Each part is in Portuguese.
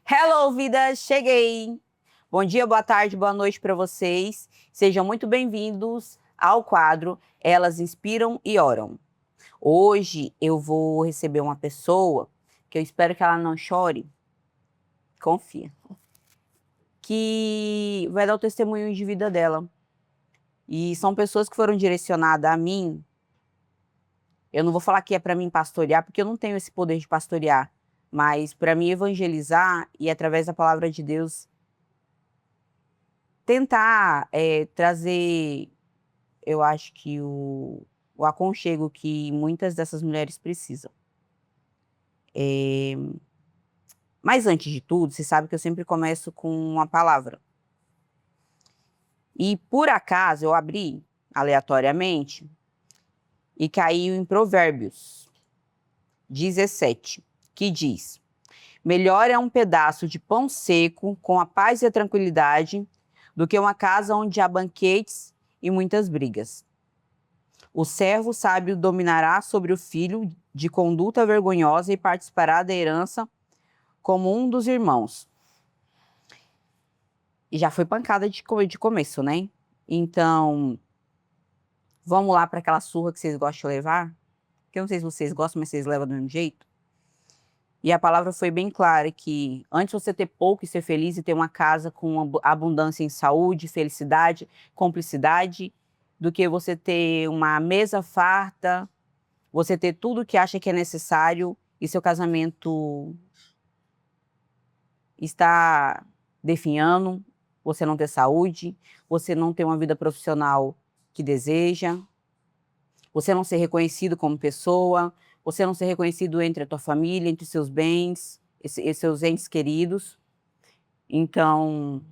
Hello, vida! Cheguei! Bom dia, boa tarde, boa noite para vocês. Sejam muito bem-vindos ao quadro Elas Inspiram e Oram. Hoje eu vou receber uma pessoa que eu espero que ela não chore, confia, que vai dar o testemunho de vida dela. E são pessoas que foram direcionadas a mim. Eu não vou falar que é para mim pastorear, porque eu não tenho esse poder de pastorear, mas para mim evangelizar e através da palavra de Deus tentar trazer, eu acho que o aconchego que muitas dessas mulheres precisam. Mas antes de tudo, você sabe que eu sempre começo com uma palavra. E por acaso eu abri aleatoriamente e caiu em Provérbios 17, que diz: melhor é um pedaço de pão seco com a paz e a tranquilidade do que uma casa onde há banquetes e muitas brigas. O servo sábio dominará sobre o filho de conduta vergonhosa e participará da herança como um dos irmãos. E já foi pancada de começo, né? Então, vamos lá para aquela surra que vocês gostam de levar? Que eu não sei se vocês gostam, mas vocês levam do mesmo jeito. E a palavra foi bem clara que antes você ter pouco e ser feliz e ter uma casa com abundância em saúde, felicidade, cumplicidade, do que você ter uma mesa farta, você ter tudo que acha que é necessário e seu casamento está definhando, você não ter saúde, você não ter uma vida profissional que deseja, você não ser reconhecido como pessoa, você não ser reconhecido entre a tua família, entre seus bens, e seus entes queridos. Então,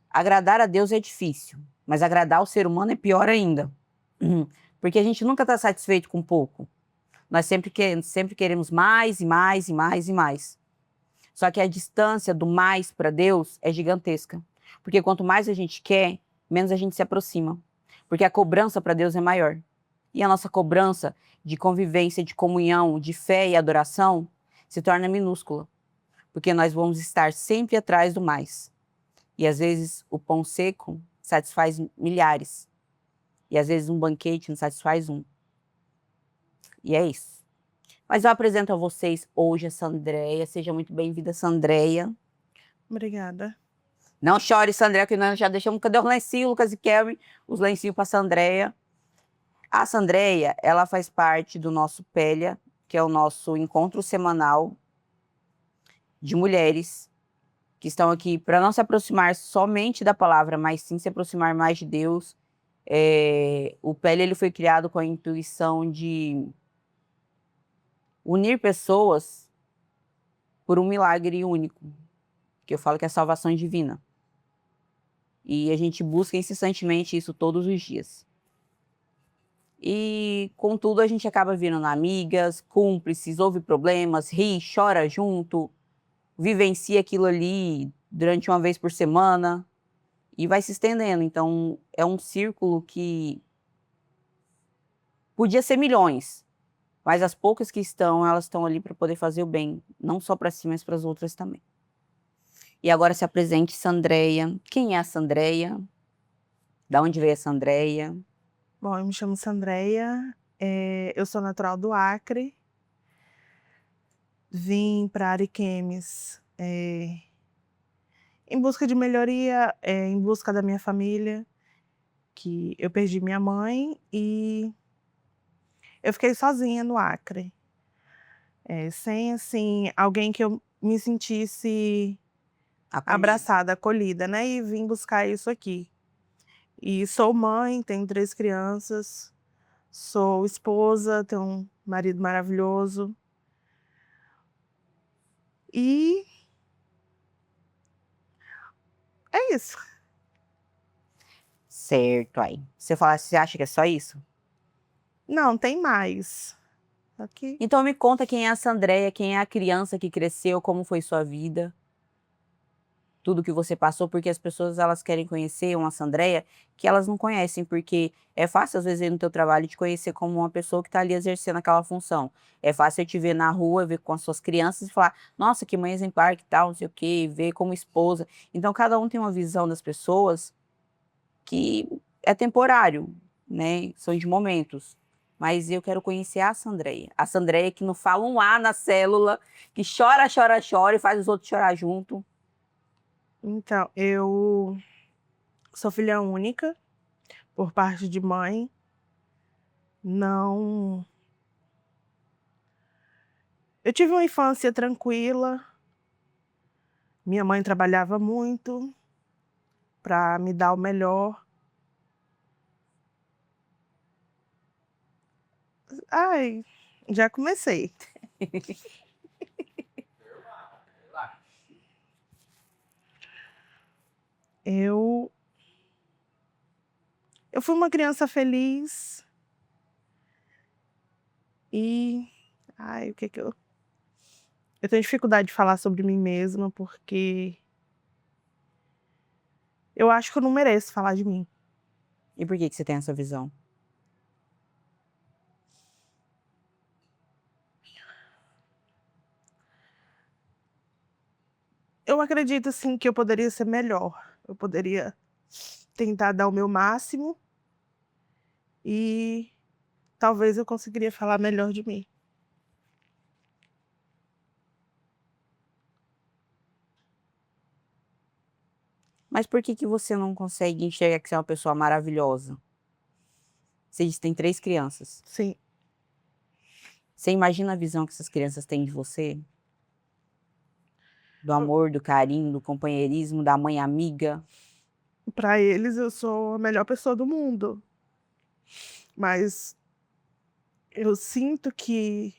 agradar a Deus é difícil, mas agradar o ser humano é pior ainda. Porque a gente nunca está satisfeito com pouco. Nós sempre queremos mais e mais e mais e mais. Só que a distância do mais para Deus é gigantesca. Porque quanto mais a gente quer, menos a gente se aproxima. Porque a cobrança para Deus é maior. E a nossa cobrança de convivência, de comunhão, de fé e adoração se torna minúscula. Porque nós vamos estar sempre atrás do mais. E às vezes o pão seco satisfaz milhares. E às vezes um banquete não satisfaz um. E é isso. Mas eu apresento a vocês hoje a Sandreia. Seja muito bem-vinda, Sandreia. Obrigada. Não chore, Sandreia, que nós já deixamos. Cadê os lencinhos, Lucas e Kelvin? Os lencinhos para Sandreia. A Sandreia, ela faz parte do nosso PELHA, que é o nosso encontro semanal de mulheres que estão aqui para não se aproximar somente da palavra, mas sim se aproximar mais de Deus. O PELHA ele foi criado com a intuição de unir pessoas por um milagre único, que eu falo que é a salvação divina. E a gente busca incessantemente isso todos os dias. E, contudo, a gente acaba virando amigas, cúmplices, ouve problemas, ri, chora junto, vivencia aquilo ali durante uma vez por semana e vai se estendendo. Então, é um círculo que podia ser milhões, mas as poucas que estão, elas estão ali para poder fazer o bem, não só para si, mas para as outras também. E agora se apresente, Sandreia. Quem é a Sandreia? Da onde veio a Sandreia? Bom, eu me chamo Sandreia, eu sou natural do Acre, vim para Ariquemes em busca de melhoria, em busca da minha família, que eu perdi minha mãe e eu fiquei sozinha no Acre, sem assim, alguém que eu me sentisse abraçada, acolhida, né? E vim buscar isso aqui. E sou mãe, tenho 3 crianças, sou esposa, tenho um marido maravilhoso. E é isso. Certo, aí. Você acha que é só isso? Não, tem mais. Aqui. Então me conta quem é a Sandreia, quem é a criança que cresceu, como foi sua vida. tudo que você passou, porque as pessoas elas querem conhecer uma Sandreia que elas não conhecem, porque é fácil às vezes ir no teu trabalho te conhecer como uma pessoa que está ali exercendo aquela função. É fácil eu te ver na rua, ver com as suas crianças e falar, nossa, que mãe exemplar, que tal, não sei o quê, ver como esposa. Então cada um tem uma visão das pessoas que é temporário, né, são de momentos. Mas eu quero conhecer a Sandreia que não fala um A na célula, que chora, chora, chora e faz os outros chorar junto. Então, eu sou filha única, por parte de mãe. Não. Eu tive uma infância tranquila. Minha mãe trabalhava muito para me dar o melhor. Ai, já comecei. Eu, eu fui uma criança feliz e, ai, o que que eu... Eu tenho dificuldade de falar sobre mim mesma porque eu acho que eu não mereço falar de mim. E por que que você tem essa visão? Eu acredito, assim, que eu poderia ser melhor. Eu poderia tentar dar o meu máximo e talvez eu conseguiria falar melhor de mim. Mas por que que você não consegue enxergar que você é uma pessoa maravilhosa? Você disse que tem 3 crianças. Sim, Você imagina a visão que essas crianças têm de você? Do amor, do carinho, do companheirismo, da mãe amiga? para eles eu sou a melhor pessoa do mundo, mas eu sinto que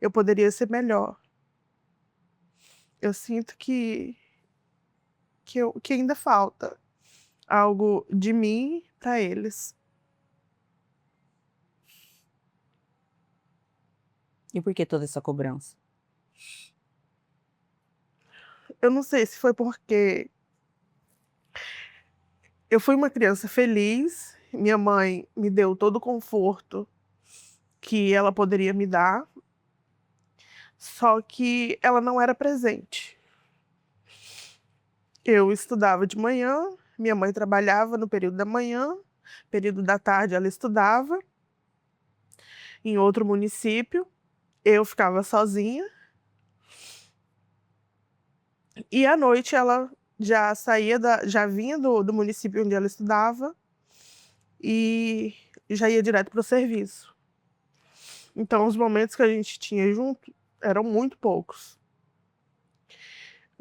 eu poderia ser melhor. Eu sinto que ainda falta algo de mim para eles. E por que toda essa cobrança? Eu não sei se foi porque eu fui uma criança feliz, minha mãe me deu todo o conforto que ela poderia me dar, só que ela não era presente. Eu estudava de manhã, minha mãe trabalhava no período da manhã, período da tarde ela estudava em outro município, eu ficava sozinha. E à noite ela já vinha do município onde ela estudava e já ia direto para o serviço. Então os momentos que a gente tinha junto eram muito poucos.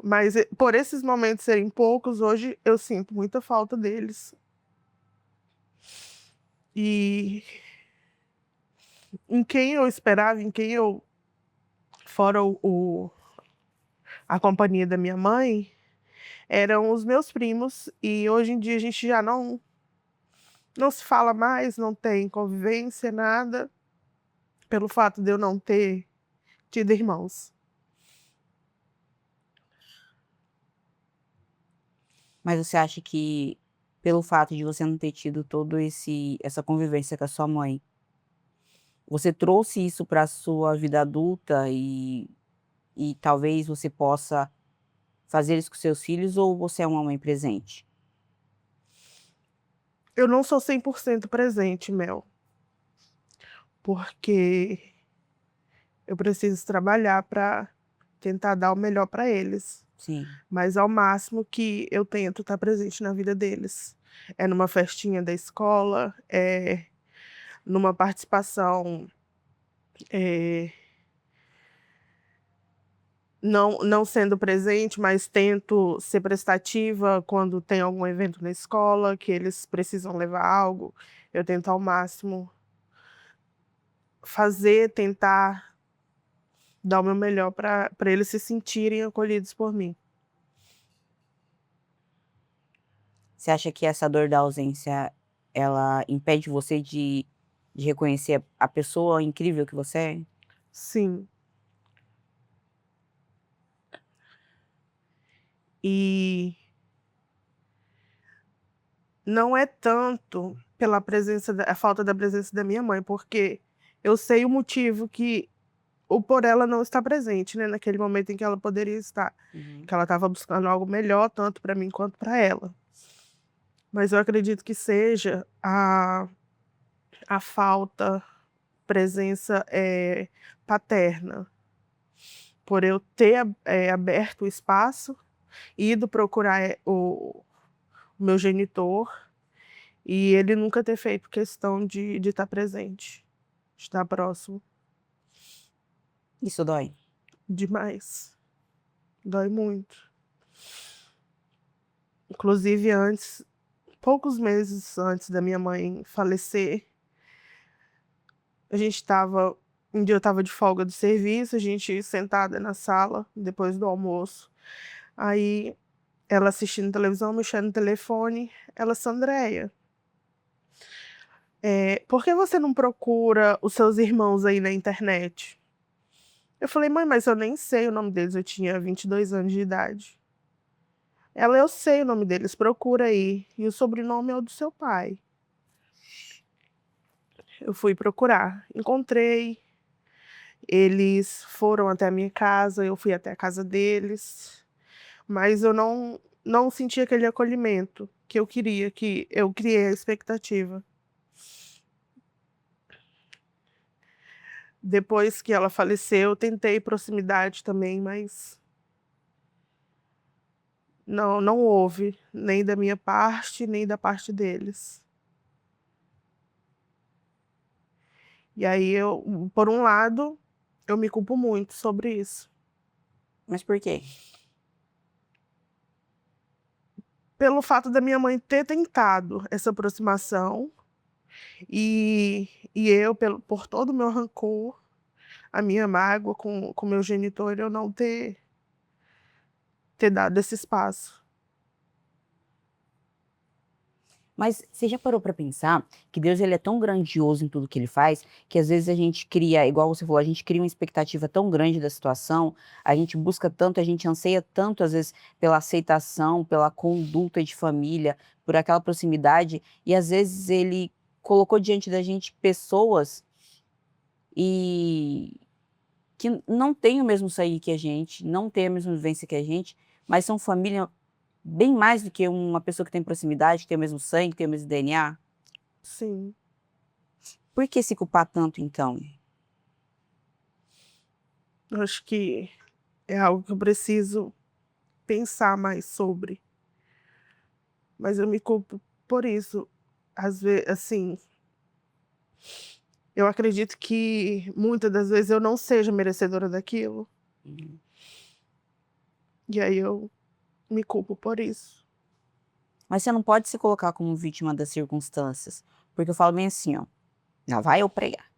Mas por esses momentos serem poucos, hoje eu sinto muita falta deles. E em quem eu esperava, fora a companhia da minha mãe, eram os meus primos. E hoje em dia a gente já não se fala mais, não tem convivência, nada, pelo fato de eu não ter tido irmãos. Mas você acha que, pelo fato de você não ter tido todo essa convivência com a sua mãe, você trouxe isso para a sua vida adulta e talvez você possa fazer isso com seus filhos ou você é uma mãe presente? Eu não sou 100% presente, Mel, porque eu preciso trabalhar para tentar dar o melhor para eles. Sim. Mas ao máximo que eu tento estar presente na vida deles. É numa festinha da escola, é numa participação, é, não sendo presente, mas tento ser prestativa quando tem algum evento na escola, que eles precisam levar algo. Eu tento ao máximo tentar dar o meu melhor para eles se sentirem acolhidos por mim. Você acha que essa dor da ausência, ela impede você de reconhecer a pessoa incrível que você é? Sim, E não é tanto pela a falta da presença da minha mãe, porque eu sei o motivo ou por ela não estar presente, né, naquele momento em que ela poderia estar, Uhum. que ela estava buscando algo melhor tanto para mim quanto para ela. Mas eu acredito que seja a falta presença, paterna, por eu ter aberto o espaço, ido procurar, o meu genitor, e ele nunca ter feito questão de estar presente, de estar próximo. Isso dói. Demais, dói muito. Inclusive poucos meses antes da minha mãe falecer, um dia eu estava de folga do serviço, a gente sentada na sala, depois do almoço, aí ela assistindo televisão, mexendo no telefone, ela: "Sandreia, por que você não procura os seus irmãos aí na internet?" Eu falei: "Mãe, mas eu nem sei o nome deles", eu tinha 22 anos de idade. Ela: "Eu sei o nome deles, procura aí, e o sobrenome é o do seu pai". Eu fui procurar, encontrei, eles foram até a minha casa, eu fui até a casa deles, mas eu não senti aquele acolhimento que eu queria, que eu criei a expectativa. Depois que ela faleceu, eu tentei proximidade também, mas não houve, nem da minha parte, nem da parte deles. E aí por um lado, eu me culpo muito sobre isso. Mas por quê? Pelo fato da minha mãe ter tentado essa aproximação, e eu por todo o meu rancor, a minha mágoa com o meu genitor, eu não ter dado esse espaço. Mas você já parou para pensar que Deus ele é tão grandioso em tudo que ele faz, que às vezes a gente cria, igual você falou, a gente cria uma expectativa tão grande da situação, a gente busca tanto, a gente anseia tanto às vezes pela aceitação, pela conduta de família, por aquela proximidade, e às vezes ele colocou diante da gente pessoas e que não têm o mesmo sangue que a gente, não têm a mesma vivência que a gente, mas são família bem mais do que uma pessoa que tem proximidade, que tem o mesmo sangue, que tem o mesmo DNA. Sim, Por que se culpar tanto então? eu acho que é algo que eu preciso pensar mais sobre, mas eu me culpo por isso. Às vezes, assim, eu acredito que muitas das vezes eu não seja merecedora daquilo, Uhum. e aí eu me culpo por isso. Mas você não pode se colocar como vítima das circunstâncias, porque eu falo bem assim, ó, lá vai eu pregar.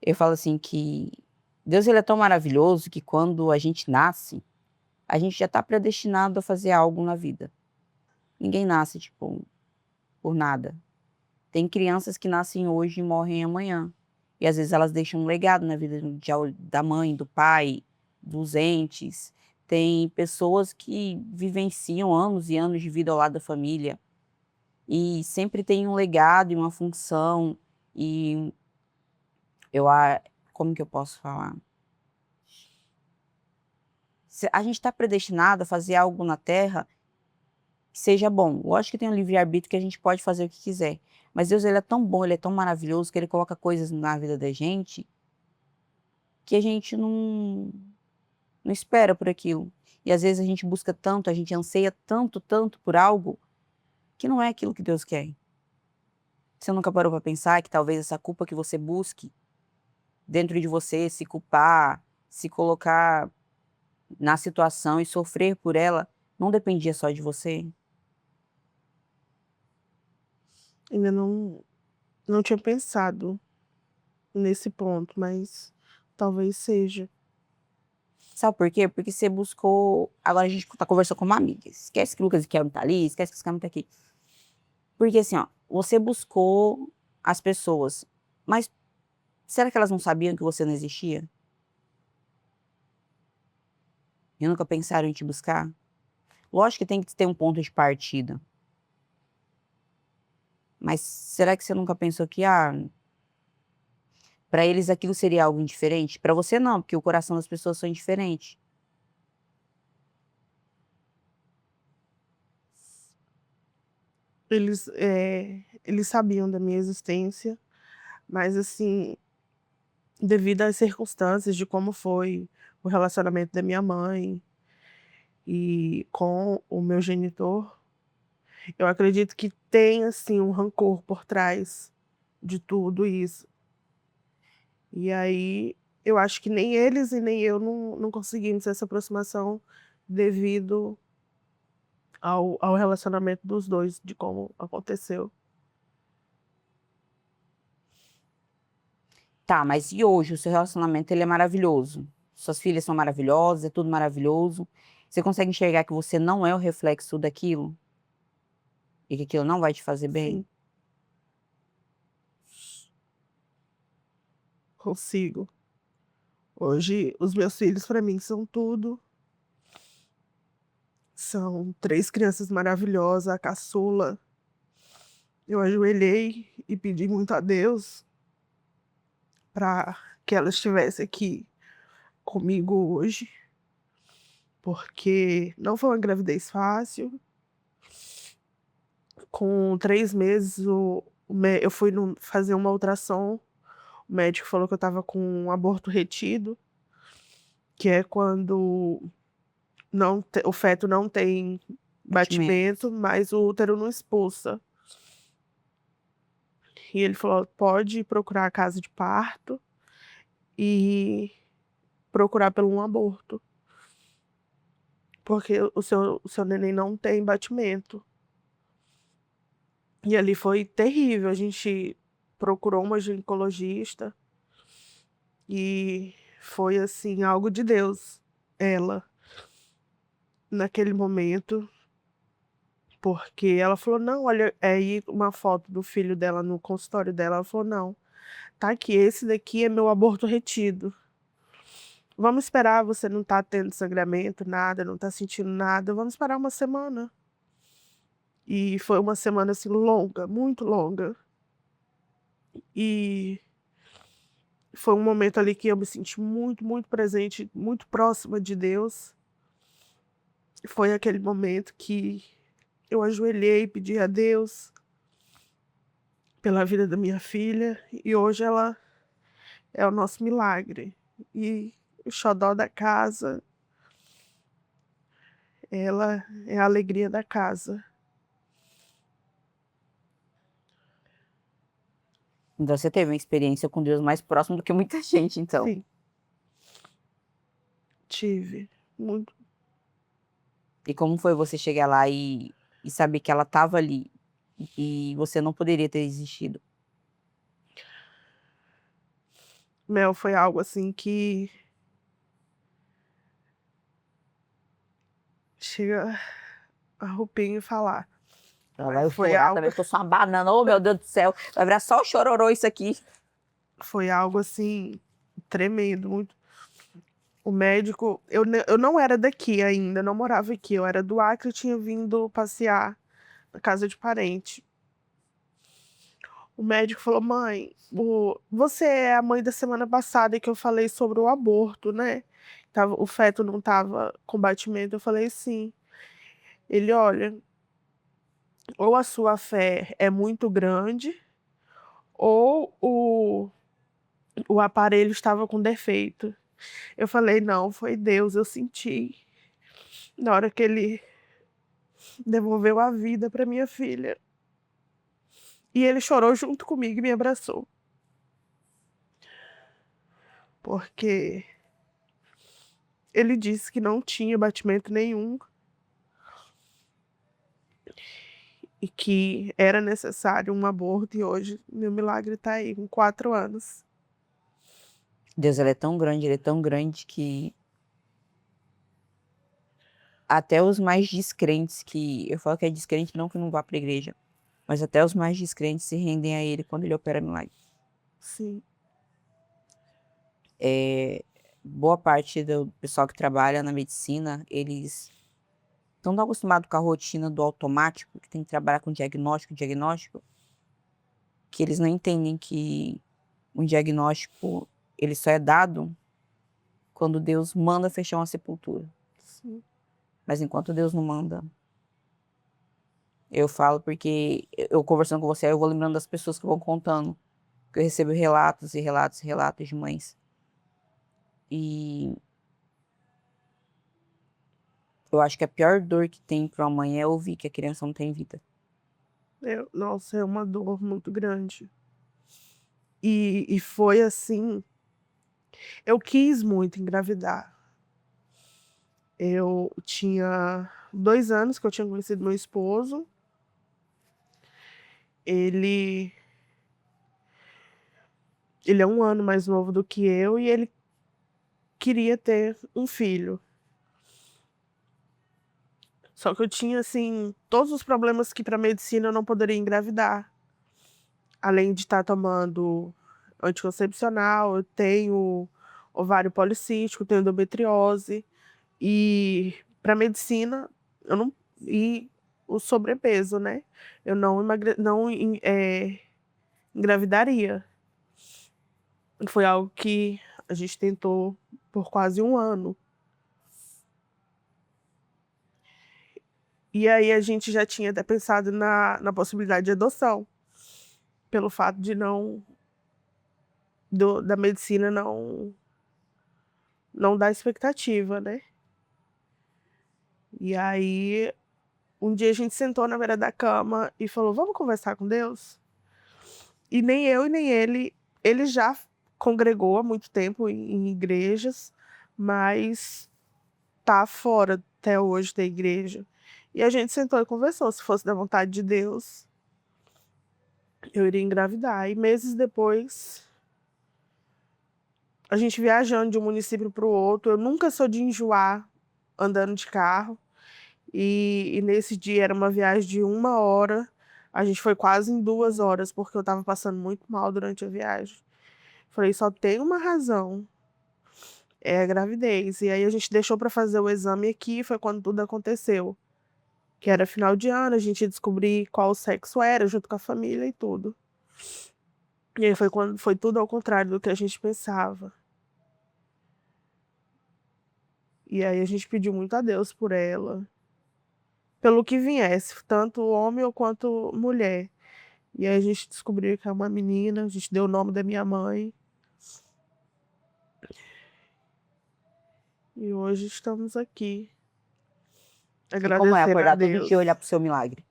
Eu falo assim que Deus ele é tão maravilhoso que quando a gente nasce, a gente já está predestinado a fazer algo na vida. Ninguém nasce, tipo, por nada. Tem crianças que nascem hoje e morrem amanhã. E às vezes elas deixam um legado na vida da mãe, do pai, dos entes. Tem pessoas que vivenciam anos e anos de vida ao lado da família. E sempre tem um legado e uma função, e eu a como que eu posso falar? Se a gente está predestinado a fazer algo na Terra que seja bom. Lógico que tem um livre-arbítrio que a gente pode fazer o que quiser, mas Deus ele é tão bom, ele é tão maravilhoso que ele coloca coisas na vida da gente que a gente não espera por aquilo. E às vezes a gente busca tanto, a gente anseia tanto, tanto por algo que não é aquilo que Deus quer. Você nunca parou para pensar que talvez essa culpa que você busque dentro de você, se culpar, se colocar na situação e sofrer por ela, não dependia só de você? Ainda não tinha pensado nesse ponto, mas talvez seja. Sabe por quê? Porque você buscou. Agora a gente tá conversando com uma amiga. Esquece que o Lucas e Kelvin tá ali, esquece que esse Kelvin tá aqui. Porque assim, ó, você buscou as pessoas, mas será que elas não sabiam que você não existia? E nunca pensaram em te buscar? Lógico que tem que ter um ponto de partida. Mas será que você nunca pensou que, para eles aquilo seria algo indiferente? Para você não, porque o coração das pessoas são diferentes. Eles sabiam da minha existência, mas assim, devido às circunstâncias de como foi o relacionamento da minha mãe e com o meu genitor, eu acredito que tem assim um rancor por trás de tudo isso. E aí eu acho que nem eles e nem eu não conseguimos essa aproximação devido ao relacionamento dos dois, de como aconteceu. Tá, mas e hoje o seu relacionamento ele é maravilhoso? Suas filhas são maravilhosas, é tudo maravilhoso. Você consegue enxergar que você não é o reflexo daquilo? E que aquilo não vai te fazer bem? Sim, consigo. Hoje os meus filhos para mim são tudo. São 3 crianças maravilhosas, a caçula. Eu ajoelhei e pedi muito a Deus para que ela estivesse aqui comigo hoje, porque não foi uma gravidez fácil. Com 3 meses, eu fui fazer uma ultrassom, o médico falou que eu estava com um aborto retido, que é quando o feto não tem Batimento. batimento, mas o útero não expulsa. E ele falou: pode procurar a casa de parto e procurar pelo um aborto, porque o seu neném não tem batimento. E ali foi terrível, a gente procurou uma ginecologista e foi, assim, algo de Deus, ela, naquele momento, porque ela falou: "Não, olha", aí uma foto do filho dela no consultório dela, ela falou: "Não, tá aqui, esse daqui é meu aborto retido. Vamos esperar, você não tá tendo sangramento, nada, não tá sentindo nada, vamos esperar uma semana". E foi uma semana, assim, longa, muito longa. E foi um momento ali que eu me senti muito, muito presente, muito próxima de Deus. Foi aquele momento que eu ajoelhei e pedi a Deus pela vida da minha filha, e hoje ela é o nosso milagre. E o xodó da casa, ela é a alegria da casa. Então você teve uma experiência com Deus mais próxima do que muita gente, então. Sim, tive. Muito. E como foi você chegar lá e saber que ela estava ali e você não poderia ter existido? Mel, foi algo assim que chega a arrepio em falar, Ela vai mas foi chorar também, algo eu tô só uma banana, oh meu Deus do céu, vai virar só o chororô isso aqui. foi algo assim tremendo, muito. O médico, eu não era daqui ainda, não morava aqui, eu era do Acre, eu tinha vindo passear na casa de parente. O médico falou: "Mãe, você é a mãe da semana passada que eu falei sobre o aborto, né? O feto não estava com batimento". Eu falei: "Sim". Ele: "Olha, ou a sua fé é muito grande, ou o aparelho estava com defeito". Eu falei: "Não, foi Deus, eu senti na hora que ele devolveu a vida para minha filha". E ele chorou junto comigo e me abraçou, porque ele disse que não tinha batimento nenhum e que era necessário um aborto, e hoje meu milagre está aí, com 4 anos. Deus, ele é tão grande que até os mais descrentes, que eu falo que é descrente não que não vá para a igreja, mas até os mais descrentes se rendem a ele quando ele opera milagre. Sim, Boa parte do pessoal que trabalha na medicina, eles tão acostumado com a rotina do automático, que tem que trabalhar com diagnóstico, que eles não entendem que um diagnóstico, ele só é dado quando Deus manda fechar uma sepultura. Sim. Mas enquanto Deus não manda, eu falo porque eu conversando com você, aí eu vou lembrando das pessoas que vão contando, que eu recebo relatos e relatos e relatos de mães. E eu acho que a pior dor que tem para uma mãe é ouvir que a criança não tem vida. Nossa, é uma dor muito grande. E foi assim, eu quis muito engravidar. Eu tinha 2 anos que eu tinha conhecido meu esposo. Ele é 1 ano mais novo do que eu e ele queria ter um filho. Só que eu tinha, assim, todos os problemas que para medicina eu não poderia engravidar. Além de estar tomando anticoncepcional, eu tenho ovário policístico, tenho endometriose. E para medicina, eu não. E o sobrepeso, né? Eu não engravidaria. Foi algo que a gente tentou por quase 1 ano. E aí a gente já tinha até pensado na possibilidade de adoção, pelo fato de da medicina não dar expectativa, né? E aí, um dia a gente sentou na beira da cama e falou: vamos conversar com Deus? E nem eu e nem ele já congregou há muito tempo em igrejas, mas tá fora até hoje da igreja. E a gente sentou e conversou. Se fosse da vontade de Deus, eu iria engravidar. E meses depois, a gente viajando de um município para o outro. Eu nunca sou de enjoar andando de carro. E nesse dia era uma viagem de 1 hora. A gente foi quase em 2 horas, porque eu estava passando muito mal durante a viagem. Falei, só tem uma razão, é a gravidez. E aí a gente deixou para fazer o exame aqui, foi quando tudo aconteceu. Que era final de ano, a gente ia descobrir qual sexo era, junto com a família e tudo. E aí foi quando foi tudo ao contrário do que a gente pensava. E aí a gente pediu muito a Deus por ela, pelo que viesse, tanto homem ou quanto mulher. E aí a gente descobriu que é uma menina, a gente deu o nome da minha mãe. E hoje estamos aqui, E como é agradecendo a acordar todo dia e Deus. olhar pro seu milagre?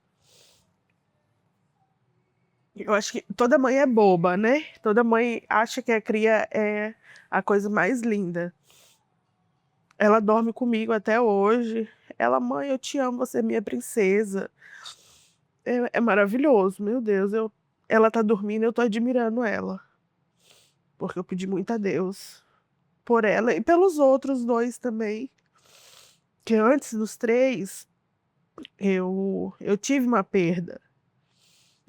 Eu acho que toda mãe é boba, né? Toda mãe acha que a cria é a coisa mais linda. Ela dorme comigo até hoje. Ela, mãe, eu te amo, você é minha princesa. É maravilhoso, meu Deus. Ela tá dormindo, eu tô admirando ela. Porque eu pedi muito a Deus por ela e pelos outros 2 também. Que antes dos 3, eu tive uma perda.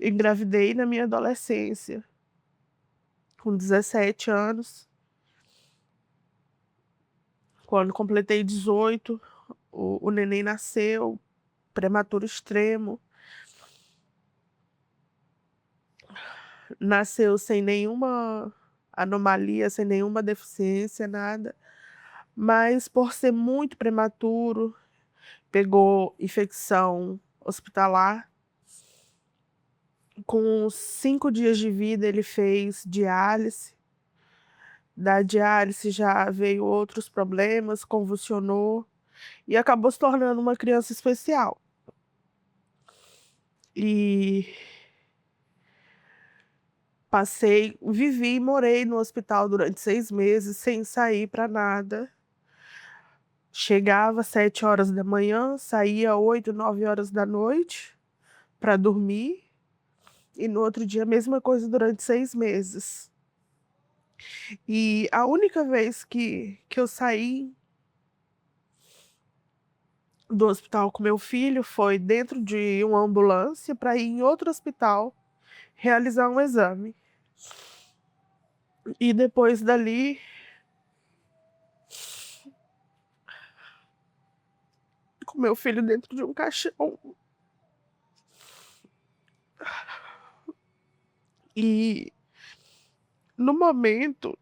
Engravidei na minha adolescência, com 17 anos. Quando completei 18, o neném nasceu, prematuro extremo. Nasceu sem nenhuma anomalia, sem nenhuma deficiência, nada. Mas por ser muito prematuro, pegou infecção hospitalar. Com 5 dias de vida, ele fez diálise. Da diálise já veio outros problemas, convulsionou e acabou se tornando uma criança especial. E vivi e morei no hospital durante 6 meses, sem sair para nada. Chegava às 7 horas da manhã, saía 8, 9 horas da noite para dormir. E no outro dia, a mesma coisa durante 6 meses. E a única vez que eu saí do hospital com meu filho foi dentro de uma ambulância para ir em outro hospital realizar um exame. E depois dali, com meu filho dentro de um caixão. E no momento,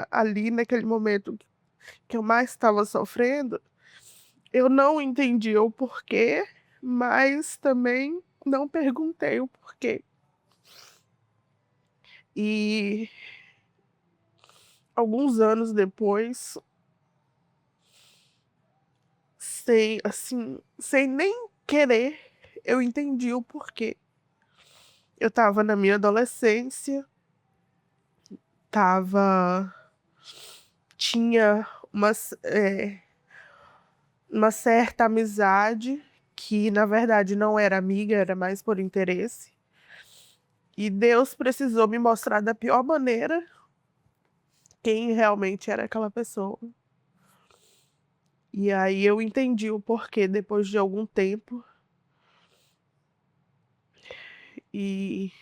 ali naquele momento que eu mais estava sofrendo, eu não entendi o porquê, mas também não perguntei o porquê. E alguns anos depois, sem nem querer, eu entendi o porquê. Eu estava na minha adolescência, estava tinha uma certa amizade que, na verdade, não era amiga, era mais por interesse. E Deus precisou me mostrar da pior maneira quem realmente era aquela pessoa. E aí eu entendi o porquê depois de algum tempo. E,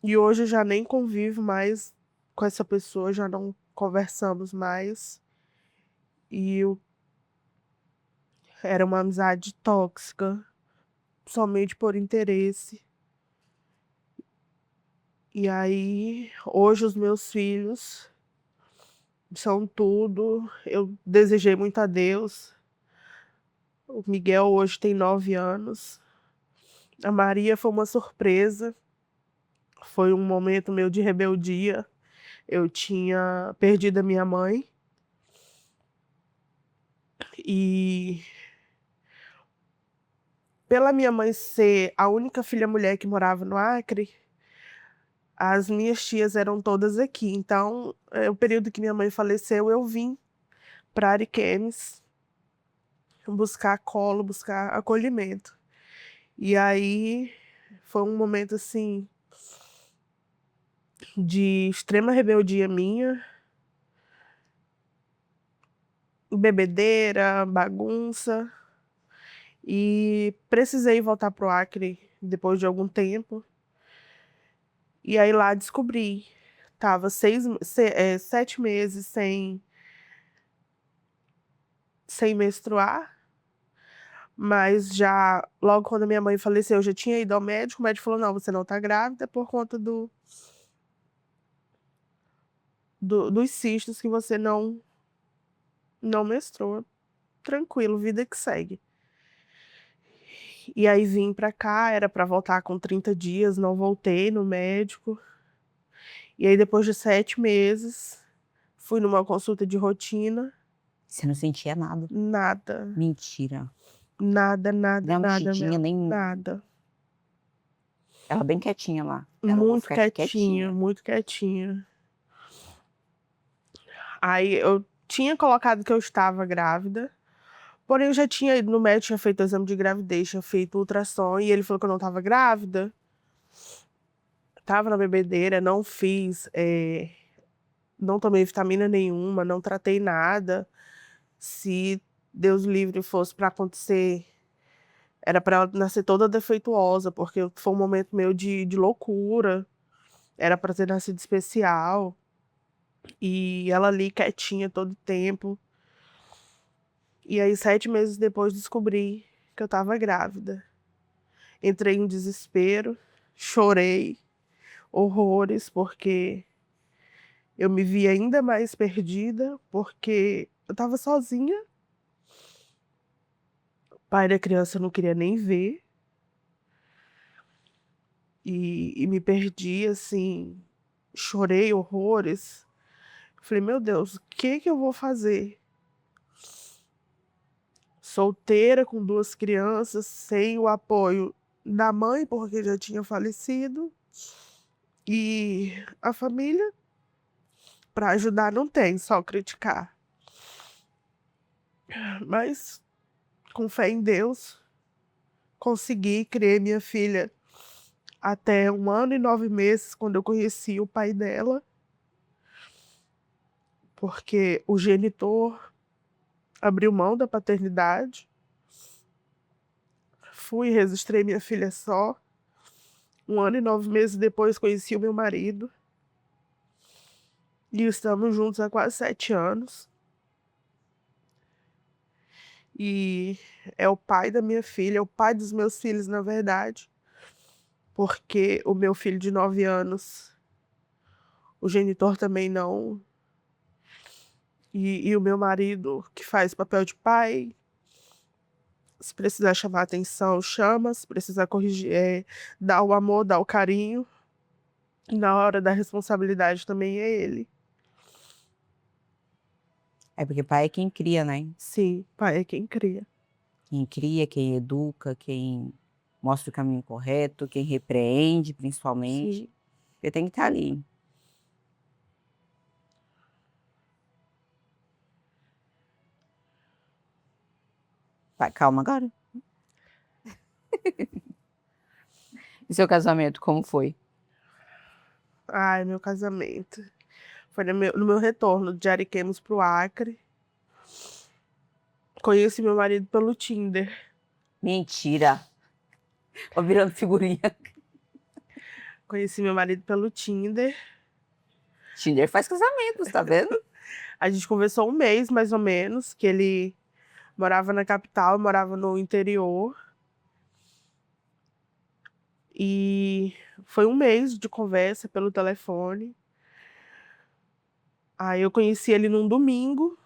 e hoje eu já nem convivo mais com essa pessoa, já não conversamos mais. Era uma amizade tóxica, somente por interesse. E aí, hoje os meus filhos são tudo. Eu desejei muito a Deus. O Miguel hoje tem 9 anos. A Maria foi uma surpresa. Foi um momento meu de rebeldia. Eu tinha perdido a minha mãe. E pela minha mãe ser a única filha mulher que morava no Acre, as minhas tias eram todas aqui. Então, o período que minha mãe faleceu, eu vim para Ariquemes buscar colo, buscar acolhimento. E aí foi um momento assim de extrema rebeldia minha, bebedeira, bagunça, e precisei voltar pro Acre depois de algum tempo. E aí lá descobri, tava 7 meses sem menstruar, mas já logo quando a minha mãe faleceu, eu já tinha ido ao médico, o médico falou, não, você não tá grávida por conta dos cistos que você não menstrua. Tranquilo, vida que segue. E aí vim pra cá, era pra voltar com 30 dias, não voltei no médico. E aí depois de 7 meses, fui numa consulta de rotina. Você não sentia nada? Nada. Mentira. Nada, Nem nada, uma nada mexidinha, mesmo. nem Nada. ela bem quietinha lá. Ela vou Muito ficar quietinha, muito quietinha. Aí eu tinha colocado que eu estava grávida, porém eu já tinha ido no médico, tinha feito o exame de gravidez, tinha feito ultrassom, e ele falou que eu não estava grávida. Tava na bebedeira, não fiz, não tomei vitamina nenhuma, não tratei nada. Se Deus livre fosse para acontecer, era para ela nascer toda defeituosa, porque foi um momento meu de loucura. Era para ter nascido especial. E ela ali quietinha todo tempo. E aí, 7 meses depois, descobri que eu estava grávida. Entrei em desespero, chorei horrores, porque eu me vi ainda mais perdida, porque eu estava sozinha. O pai da criança eu não queria nem ver. E me perdi, assim, chorei horrores. Falei, meu Deus, o que que eu vou fazer? Solteira, com 2 crianças, sem o apoio da mãe, porque já tinha falecido. E a família, para ajudar, não tem, só criticar. Mas, com fé em Deus, consegui, criei minha filha até 1 ano e 9 meses, quando eu conheci o pai dela, porque o genitor abriu mão da paternidade. Fui, registrei minha filha só. 1 ano e 9 meses depois conheci o meu marido. E estamos juntos há quase 7 anos. E é o pai da minha filha, é o pai dos meus filhos, na verdade. Porque o meu filho de 9 anos, o genitor também não. E o meu marido, que faz papel de pai, se precisar chamar atenção, chama. Se precisar corrigir, dar o amor, dar o carinho. E na hora da responsabilidade também é ele. É porque pai é quem cria, né? Sim, pai é quem cria. Quem cria, quem educa, quem mostra o caminho correto, quem repreende, principalmente. Sim. Ele tem que estar ali. Vai, calma agora. E seu casamento, como foi? Ai, meu casamento. Foi no meu retorno de Ariquemes pro Acre. Conheci meu marido pelo Tinder. Mentira. Ó, virando figurinha. Conheci meu marido pelo Tinder. Tinder faz casamentos, tá vendo? A gente conversou um mês, mais ou menos, que ele morava na capital, eu morava no interior. E foi um mês de conversa pelo telefone. Aí eu conheci ele num domingo.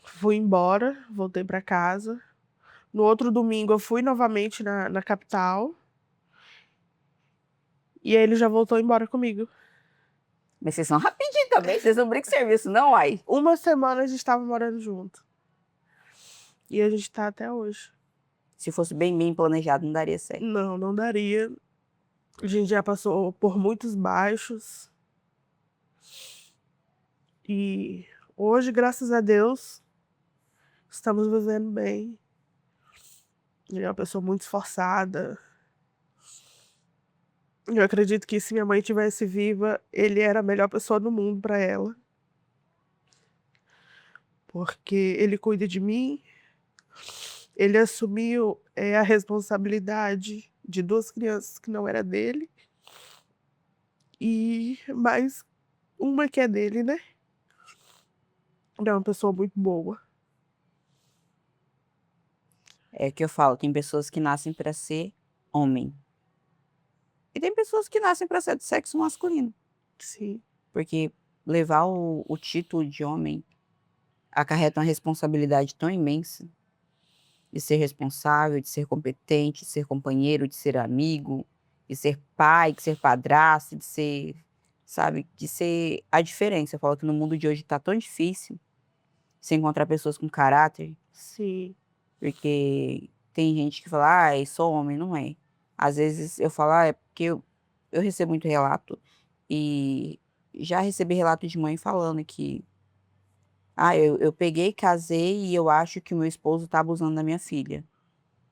Fui embora, voltei pra casa. No outro domingo eu fui novamente na capital. E aí ele já voltou embora comigo. Mas vocês são rapidinho também, vocês não brincam serviço, não, ai. Uma semana a gente estava morando junto. E a gente tá até hoje. Se fosse bem planejado, não daria certo. Não, não daria. A gente já passou por muitos baixos. E hoje, graças a Deus, estamos vivendo bem. Ele é uma pessoa muito esforçada. Eu acredito que se minha mãe estivesse viva, ele era a melhor pessoa do mundo para ela. Porque ele cuida de mim, ele assumiu a responsabilidade de 2 crianças que não era dele. E mais uma que é dele, né? Ele é uma pessoa muito boa. É o que eu falo, tem pessoas que nascem para ser homem. E tem pessoas que nascem para ser do sexo masculino. Sim, Porque levar o título de homem acarreta uma responsabilidade tão imensa de ser responsável, de ser competente, de ser companheiro, de ser amigo, de ser pai, de ser padrasto, de ser, sabe, de ser a diferença. Eu falo que no mundo de hoje tá tão difícil você encontrar pessoas com caráter, sim, porque tem gente que fala, ah, eu sou homem, não é. Às vezes eu falo, ah, é porque eu recebo muito relato e já recebi relato de mãe falando que ah, eu peguei, casei e eu acho que o meu esposo tá abusando da minha filha.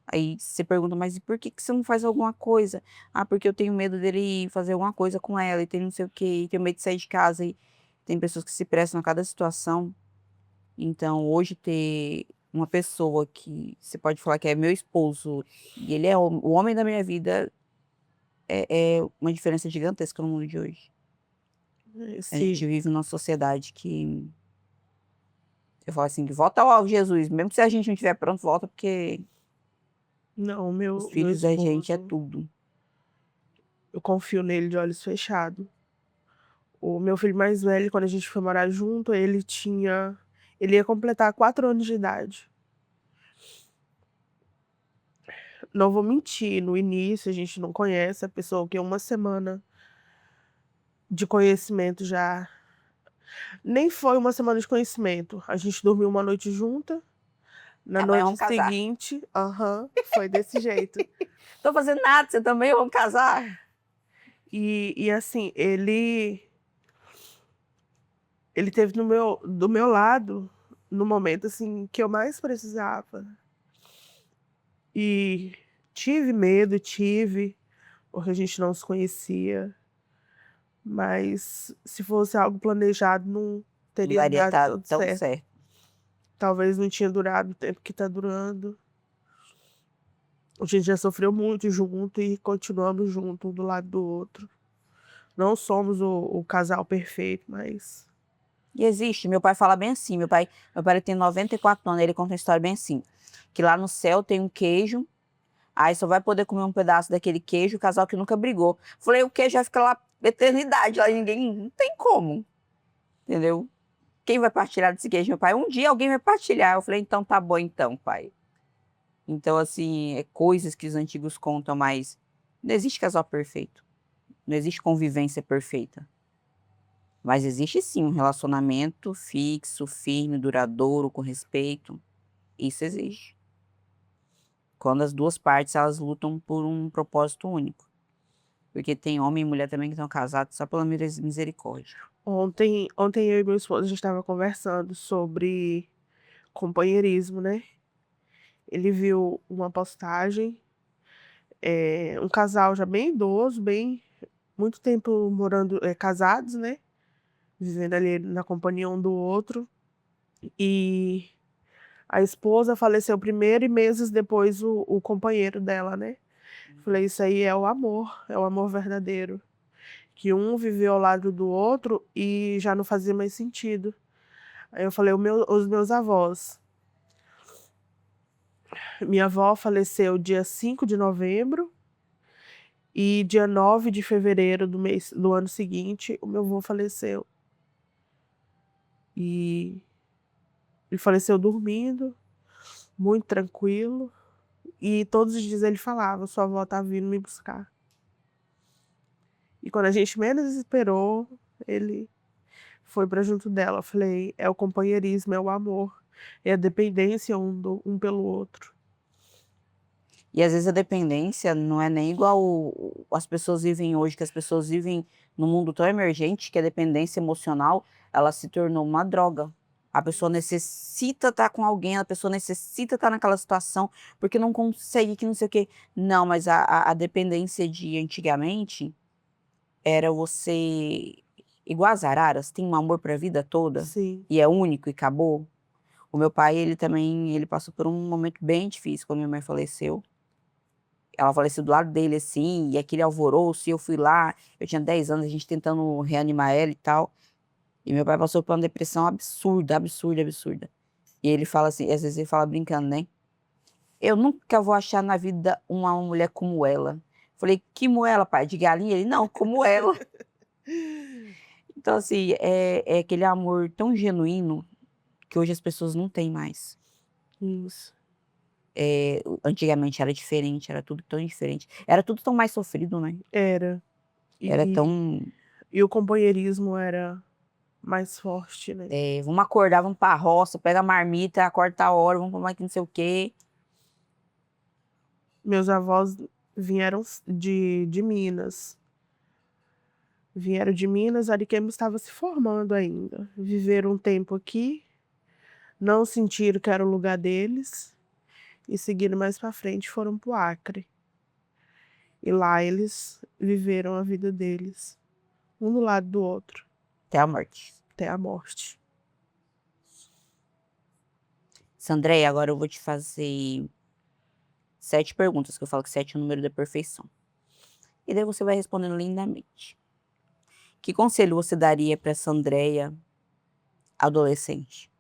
Aí você pergunta, mas e por que que você não faz alguma coisa? Ah, porque eu tenho medo dele fazer alguma coisa com ela e tem não sei o quê, e tenho medo de sair de casa. E tem pessoas que se prestam a cada situação. Então, hoje ter uma pessoa que você pode falar que é meu esposo e ele é o homem da minha vida é uma diferença gigantesca no mundo de hoje. A gente sim. vive numa sociedade que eu falo assim, que volta logo Jesus, mesmo se a gente não estiver pronto, volta porque Não, os meu filhos da gente é esposo, tudo. eu confio nele de olhos fechados. O meu filho mais velho, quando a gente foi morar junto, ele ia completar 4 anos de idade. Não vou mentir, no início a gente não conhece a pessoa, que é uma semana de conhecimento já. Nem foi uma semana de conhecimento. A gente dormiu uma noite junta. Na Amanhã noite vamos casar. seguinte, foi desse jeito. Tô fazendo nada, você também vamos casar. E assim, ele teve do meu lado no momento assim que eu mais precisava. E tive medo, porque a gente não se conhecia. Mas se fosse algo planejado, não Não teria daria dado estar tudo tão certo. certo. Talvez não tinha durado o tempo que está durando. A gente já sofreu muito junto e continuamos juntos, um do lado do outro. Não somos o casal perfeito, mas... E existe, meu pai fala bem assim, meu pai ele tem 94 anos, ele conta uma história bem assim, que lá no céu tem um queijo, aí só vai poder comer um pedaço daquele queijo o casal que nunca brigou. Falei, o queijo vai ficar lá eternidade, lá ninguém, não tem como, entendeu? Quem vai partilhar desse queijo, meu pai? Um dia alguém vai partilhar. Eu falei, então tá bom então, pai. Então, assim, é coisas que os antigos contam, mas não existe casal perfeito, não existe convivência perfeita. Mas existe sim um relacionamento fixo, firme, duradouro, com respeito. Isso existe. Quando as duas partes elas lutam por um propósito único. Porque tem homem e mulher também que estão casados só pela misericórdia. Ontem eu e meu esposo a gente estava conversando sobre companheirismo, né? Ele viu uma postagem, um casal já bem idoso, muito tempo morando, casados, né? Vivendo ali na companhia um do outro. E a esposa faleceu primeiro e meses depois o companheiro dela, né? Falei, isso aí é o amor verdadeiro. Que um viveu ao lado do outro e já não fazia mais sentido. Aí eu falei, os meus avós. Minha avó faleceu dia 5 de novembro e dia 9 de fevereiro do ano seguinte, o meu avô faleceu. E ele faleceu dormindo, muito tranquilo. E todos os dias ele falava, sua avó tá vindo me buscar. E quando a gente menos esperou, ele foi para junto dela. Eu falei, é o companheirismo, é o amor, é a dependência um pelo outro. E às vezes a dependência não é nem igual as pessoas vivem hoje, que as pessoas vivem num mundo tão emergente que a dependência emocional, ela se tornou uma droga. A pessoa necessita estar com alguém, a pessoa necessita estar naquela situação, porque não consegue, que não sei o quê. Não, mas a dependência de antigamente era você, igual as araras, tem um amor para a vida toda, Sim. e é único e acabou. O meu pai, ele também, ele passou por um momento bem difícil quando minha mãe faleceu. Ela faleceu do lado dele, assim, e aquele alvoroço, e eu fui lá, eu tinha 10 anos, a gente tentando reanimar ela e tal. E meu pai passou por uma depressão absurda, absurda, absurda. E ele fala assim, às vezes ele fala brincando, né? Eu nunca vou achar na vida uma mulher como ela. Falei, que moela, pai? De galinha? Ele, não, como ela. Então, assim, é aquele amor tão genuíno que hoje as pessoas não têm mais. Isso. Antigamente era diferente, era tudo tão diferente. Era tudo tão mais sofrido, né? Era. Era E, tão. e o companheirismo era mais forte, né? Vamos acordar, vamos pra roça, pega a marmita, acorda a hora, vamos pra que não sei o quê. Meus avós vieram de Minas. Vieram de Minas, Ariquemes estava se formando ainda. Viveram um tempo aqui, não sentiram que era o lugar deles e seguiram mais para frente, foram para o Acre. E lá eles viveram a vida deles, um do lado do outro, Até a morte. até a morte. Sandré, agora eu vou te fazer 7 perguntas, que eu falo que 7 é o número da perfeição. E daí você vai respondendo lindamente. Que conselho você daria para essa Andréia adolescente?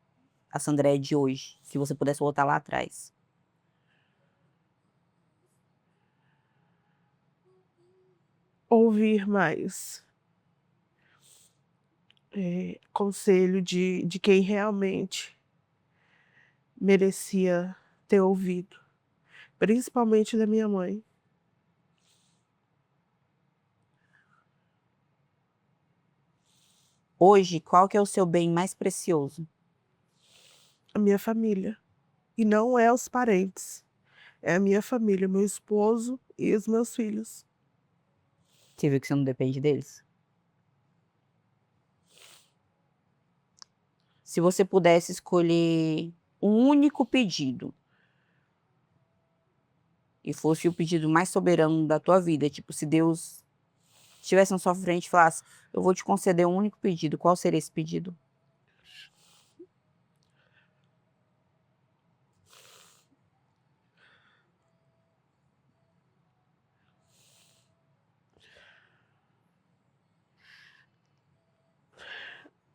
A Sandréia de hoje, se você pudesse voltar lá atrás. Ouvir mais. Conselho de quem realmente merecia ter ouvido, principalmente da minha mãe. Hoje, qual que é o seu bem mais precioso? A minha família. E não é os parentes. É a minha família, meu esposo e os meus filhos. Você viu que você não depende deles? Se você pudesse escolher um único pedido e fosse o pedido mais soberano da tua vida, tipo, se Deus estivesse na sua frente e falasse, eu vou te conceder um único pedido, qual seria esse pedido?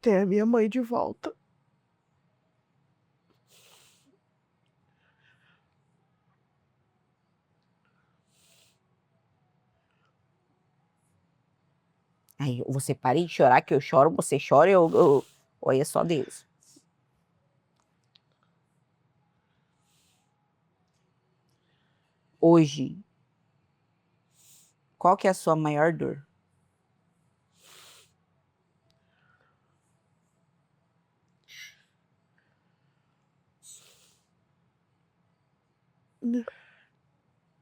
ter a minha mãe de volta. Aí você para de chorar, que eu choro, você chora, ou aí é só Deus. Hoje, qual que é a sua maior dor?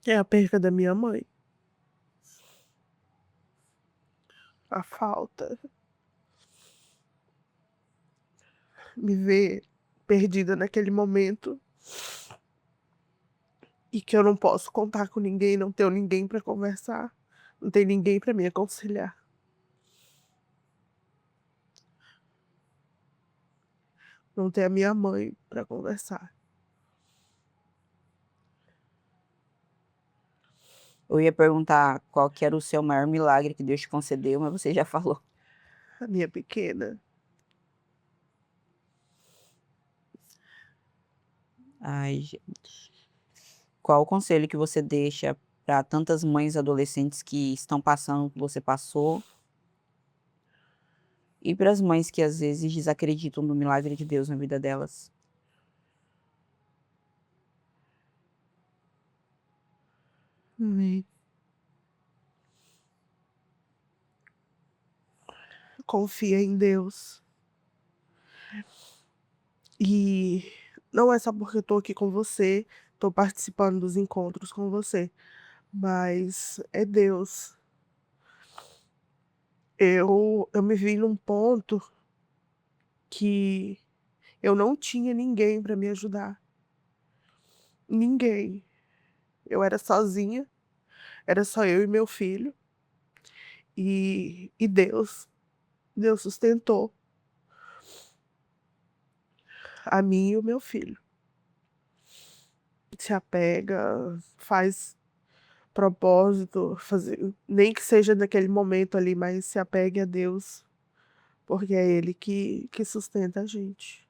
É a perca da minha mãe. A falta. Me ver perdida naquele momento. E que eu não posso contar com ninguém, não tenho ninguém para conversar. Não tem ninguém para me aconselhar. Não tem a minha mãe para conversar. Eu ia perguntar qual que era o seu maior milagre que Deus te concedeu, mas você já falou. A minha pequena. Ai, gente. Qual o conselho que você deixa para tantas mães adolescentes que estão passando o que você passou? E para as mães que às vezes desacreditam no milagre de Deus na vida delas? Amém. Confia em Deus. E não é só porque eu tô aqui com você, tô participando dos encontros com você, mas é Deus. Eu me vi num ponto que eu não tinha ninguém para me ajudar. Ninguém. Eu era sozinha, era só eu e meu filho. E Deus sustentou a mim e o meu filho. Se apega, faz propósito, fazer, nem que seja naquele momento ali, mas se apegue a Deus, porque é Ele que sustenta a gente.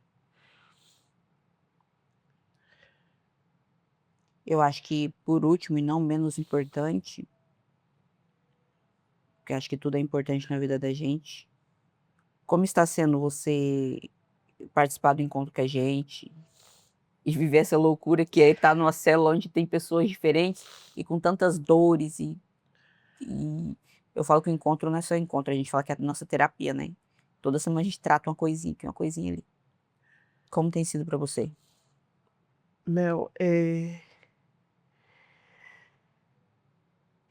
Eu acho que, por último e não menos importante, porque acho que tudo é importante na vida da gente, como está sendo você participar do encontro com a gente e viver essa loucura que é estar numa célula onde tem pessoas diferentes e com tantas dores e eu falo que o encontro não é só encontro, a gente fala que é a nossa terapia, né? Toda semana a gente trata uma coisinha aqui, uma coisinha ali. Como tem sido pra você? Mel,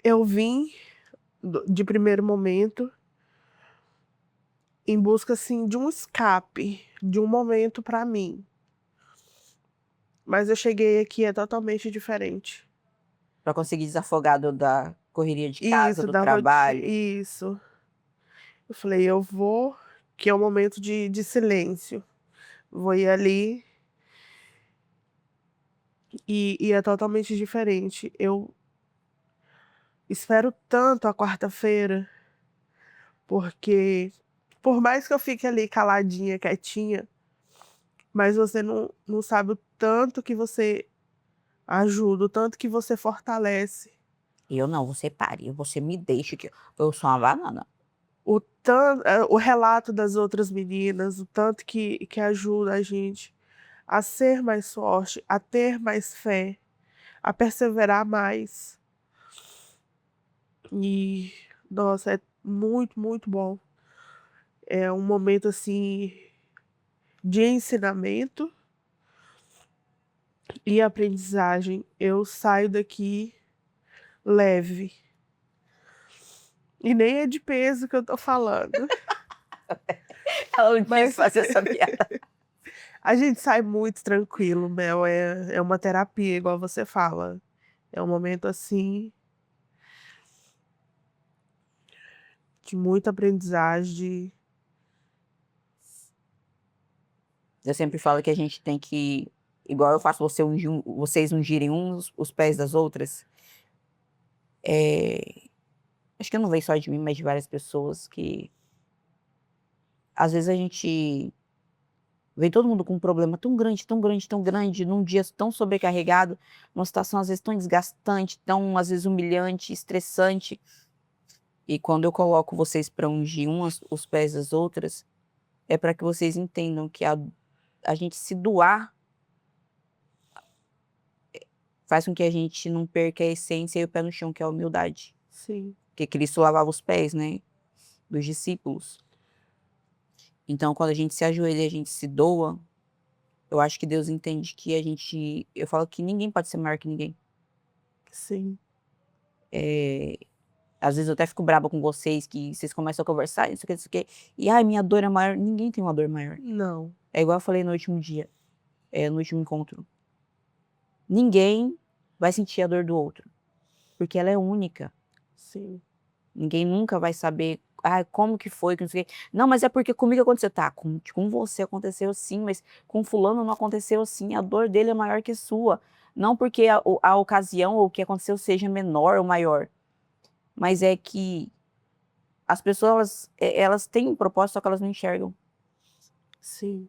eu vim de primeiro momento em busca assim de um escape, de um momento para mim. Mas eu cheguei aqui é totalmente diferente. Pra conseguir desafogar da correria de casa, Isso, do da rotina, trabalho. isso. Eu falei, eu vou, que é um momento de silêncio. Vou ir ali e é totalmente diferente. Eu espero tanto a quarta-feira, porque por mais que eu fique ali caladinha, quietinha, mas você não sabe o tanto que você ajuda, o tanto que você fortalece, Eu não, você pare, você me deixa que eu sou uma banana. o relato das outras meninas, o tanto que ajuda a gente a ser mais forte, a ter mais fé, a perseverar mais. E, nossa, é muito, muito bom. É um momento assim de ensinamento e aprendizagem. Eu saio daqui leve. E nem é de peso que eu tô falando. Ela não quis Mas fazer essa piada. a gente sai muito tranquilo, Mel. É uma terapia, igual você fala. É um momento assim de muita aprendizagem. Eu sempre falo que a gente tem que, igual eu faço vocês ungirem uns os pés das outras. Acho que não veio só de mim, mas de várias pessoas que às vezes a gente vê todo mundo com um problema tão grande, tão grande, tão grande, num dia tão sobrecarregado, numa situação às vezes tão desgastante, tão às vezes humilhante, estressante. E quando eu coloco vocês para ungir umas os pés das outras, é para que vocês entendam que a gente se doar faz com que a gente não perca a essência e o pé no chão, que é a humildade. Sim. Porque Cristo lavava os pés, né, dos discípulos. Então, quando a gente se ajoelha e a gente se doa, eu acho que Deus entende que eu falo que ninguém pode ser maior que ninguém. Sim. Às vezes eu até fico braba com vocês, que vocês começam a conversar, isso aqui, isso aqui, e ai, minha dor é maior. Ninguém tem uma dor maior. Não. É igual eu falei no último dia, no último encontro. Ninguém vai sentir a dor do outro, porque ela é única. Sim. Ninguém nunca vai saber, como que foi, que não sei o quê. Não, mas é porque comigo aconteceu. Tá, com você aconteceu sim, mas com fulano não aconteceu assim. A dor dele é maior que a sua. Não porque a ocasião ou o que aconteceu seja menor ou maior, mas é que as pessoas, elas têm um propósito, só que elas não enxergam. Sim.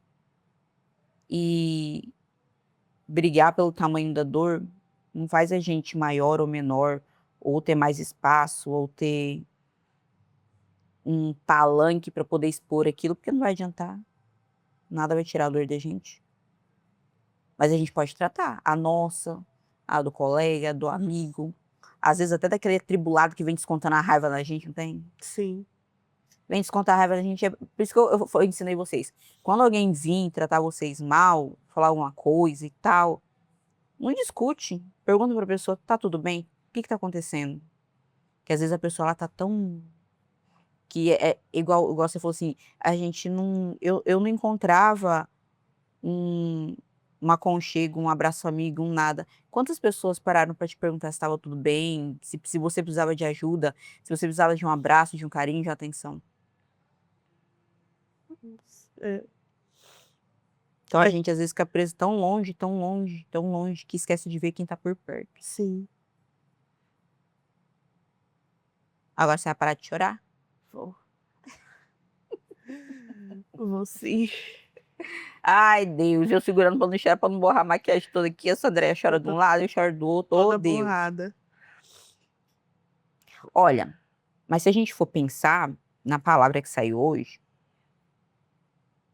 E brigar pelo tamanho da dor não faz a gente maior ou menor, ou ter mais espaço, ou ter um palanque para poder expor aquilo, porque não vai adiantar. Nada vai tirar a dor da gente. Mas a gente pode tratar a nossa, a do colega, do amigo, às vezes até daquele atribulado que vem descontando a raiva na gente, não tem? Sim. Vem descontar a raiva da gente. Por isso que eu ensinei vocês. Quando alguém vir tratar vocês mal, falar alguma coisa e tal, não discute. Pergunta pra pessoa, tá tudo bem? O que que tá acontecendo? Que às vezes a pessoa lá tá tão... Que é igual você falou assim, a gente não... Eu não encontrava um aconchego, um abraço amigo, um nada. Quantas pessoas pararam pra te perguntar se estava tudo bem, se você precisava de ajuda, se você precisava de um abraço, de um carinho, de atenção? É. Então a gente às vezes fica preso tão longe, tão longe, tão longe, que esquece de ver quem tá por perto. Sim. Agora você vai parar de chorar? Vou. Vou sim. Ai, Deus, eu segurando pra não chorar, pra não borrar a maquiagem toda aqui. Essa Andréia chora Eu de um tô lado, eu choro do outro. Ô, toda Deus. borrada. Olha, mas se a gente for pensar na palavra que saiu hoje,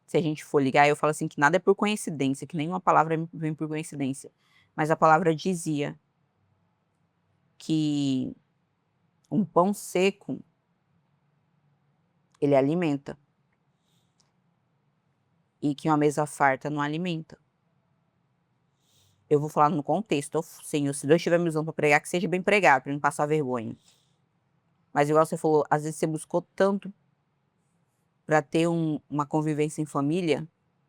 se a gente for ligar, eu falo assim que nada é por coincidência, que nenhuma palavra vem por coincidência. Mas a palavra dizia que um pão seco, ele alimenta. E que uma mesa farta não alimenta. Eu vou falar no contexto, Senhor, se Deus estiver me usando para pregar, que seja bem pregado, para não passar vergonha. Mas igual você falou, às vezes você buscou tanto para ter uma convivência em família,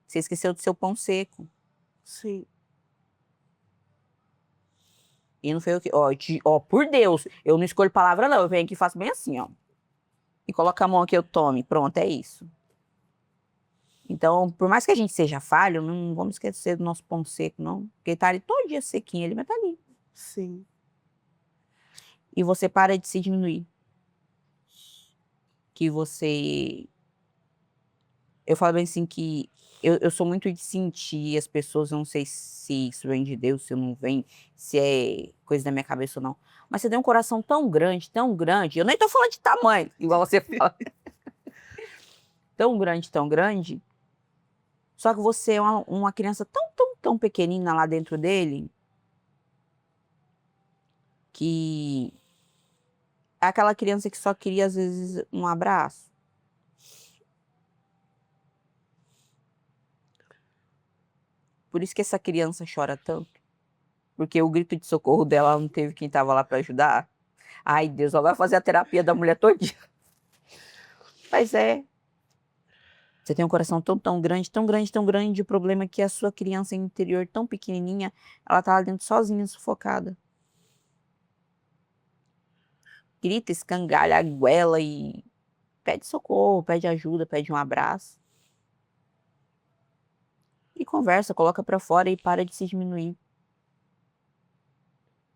você esqueceu do seu pão seco. Sim. E não foi o que, ó, por Deus, eu não escolho palavra não, eu venho aqui e faço bem assim, ó. E coloca a mão aqui, eu tome, pronto, é isso. Então, por mais que a gente seja falho, não vamos esquecer do nosso pão seco, não. Porque ele tá ali todo dia sequinho, ele vai estar ali. Sim. E você para de se diminuir. Que você... Eu falo bem assim que eu sou muito de sentir as pessoas, eu não sei se isso vem de Deus, se não vem, se é coisa da minha cabeça ou não. Mas você tem um coração tão grande, eu nem tô falando de tamanho, igual você fala. Tão grande, só que você é uma criança tão pequenina lá dentro dele, que é aquela criança que só queria, às vezes, um abraço. Por isso que essa criança chora tanto. Porque o grito de socorro dela não teve quem tava lá para ajudar. Ai, Deus, ela vai fazer a terapia da mulher todinha. Mas é. Você tem um coração tão grande, tão grande, tão grande. O problema é que a sua criança interior tão pequenininha, ela tá lá dentro sozinha, sufocada. Grita, escangalha, aguela e pede socorro, pede ajuda, pede um abraço. E conversa, coloca pra fora e para de se diminuir.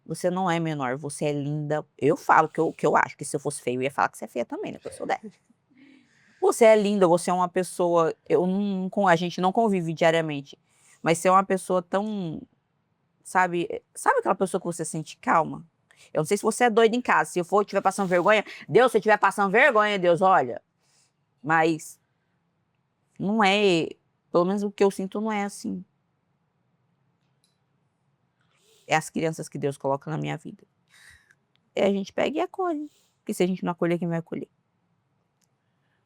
Você não é menor, você é linda. Eu falo que eu acho, que se eu fosse feio, eu ia falar que você é feia também, né? Porque eu sou dessa. Você é linda, você é uma pessoa. A gente não convive diariamente, mas você é uma pessoa tão. Sabe aquela pessoa que você sente calma? Eu não sei se você é doida em casa. Se eu for, estiver passando vergonha, Deus, se eu estiver passando vergonha, Deus, olha. Mas não é. Pelo menos o que eu sinto não é assim. É as crianças que Deus coloca na minha vida. E a gente pega e acolhe. Porque se a gente não acolher, quem vai acolher?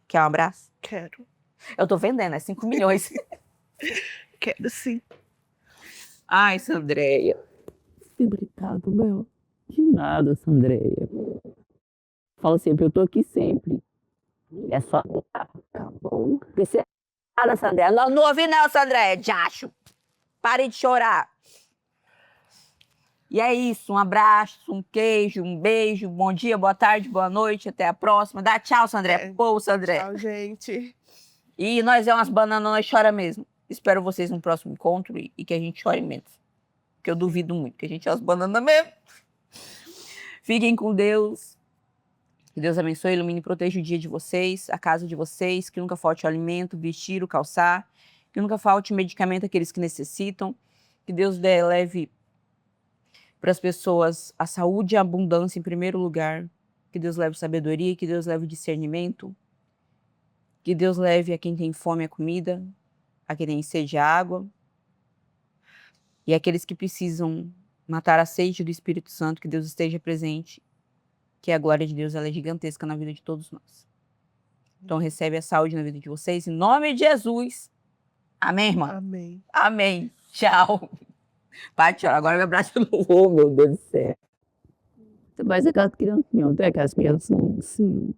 Quer um abraço? Quero. Eu tô vendendo, é 5 milhões. Quero sim. Ai, Sandreia. Obrigado, meu. De nada, Sandreia. Fala sempre, eu tô aqui sempre. É só. Tá bom. Nada, Sandreia. Não, não ouvi não, Sandreia. Jacho. Pare de chorar. E é isso, um abraço, um queijo, um beijo, bom dia, boa tarde, boa noite, até a próxima. Dá tchau, Sandré. Pô, Sandré. Tchau, gente. E nós é umas bananas, nós chora mesmo. Espero vocês no próximo encontro e que a gente chore menos. Porque eu duvido muito que a gente é umas bananas mesmo. Fiquem com Deus. Que Deus abençoe, ilumine e proteja o dia de vocês, a casa de vocês, que nunca falte o alimento, vestir, o calçar, que nunca falte medicamento àqueles que necessitam, que Deus leve para as pessoas a saúde e a abundância em primeiro lugar, que Deus leve sabedoria, que Deus leve discernimento, que Deus leve a quem tem fome a comida, a quem tem sede a água, e aqueles que precisam matar a sede do Espírito Santo, que Deus esteja presente, que a glória de Deus ela é gigantesca na vida de todos nós. Então recebe a saúde na vida de vocês, em nome de Jesus. Amém, irmã? Amém. Amém. Tchau. Pai, tchau. Agora me abraça de novo. Oh, meu Deus do céu. Você vai ser aquelas criancinhas, não tem aquelas criancinhas assim.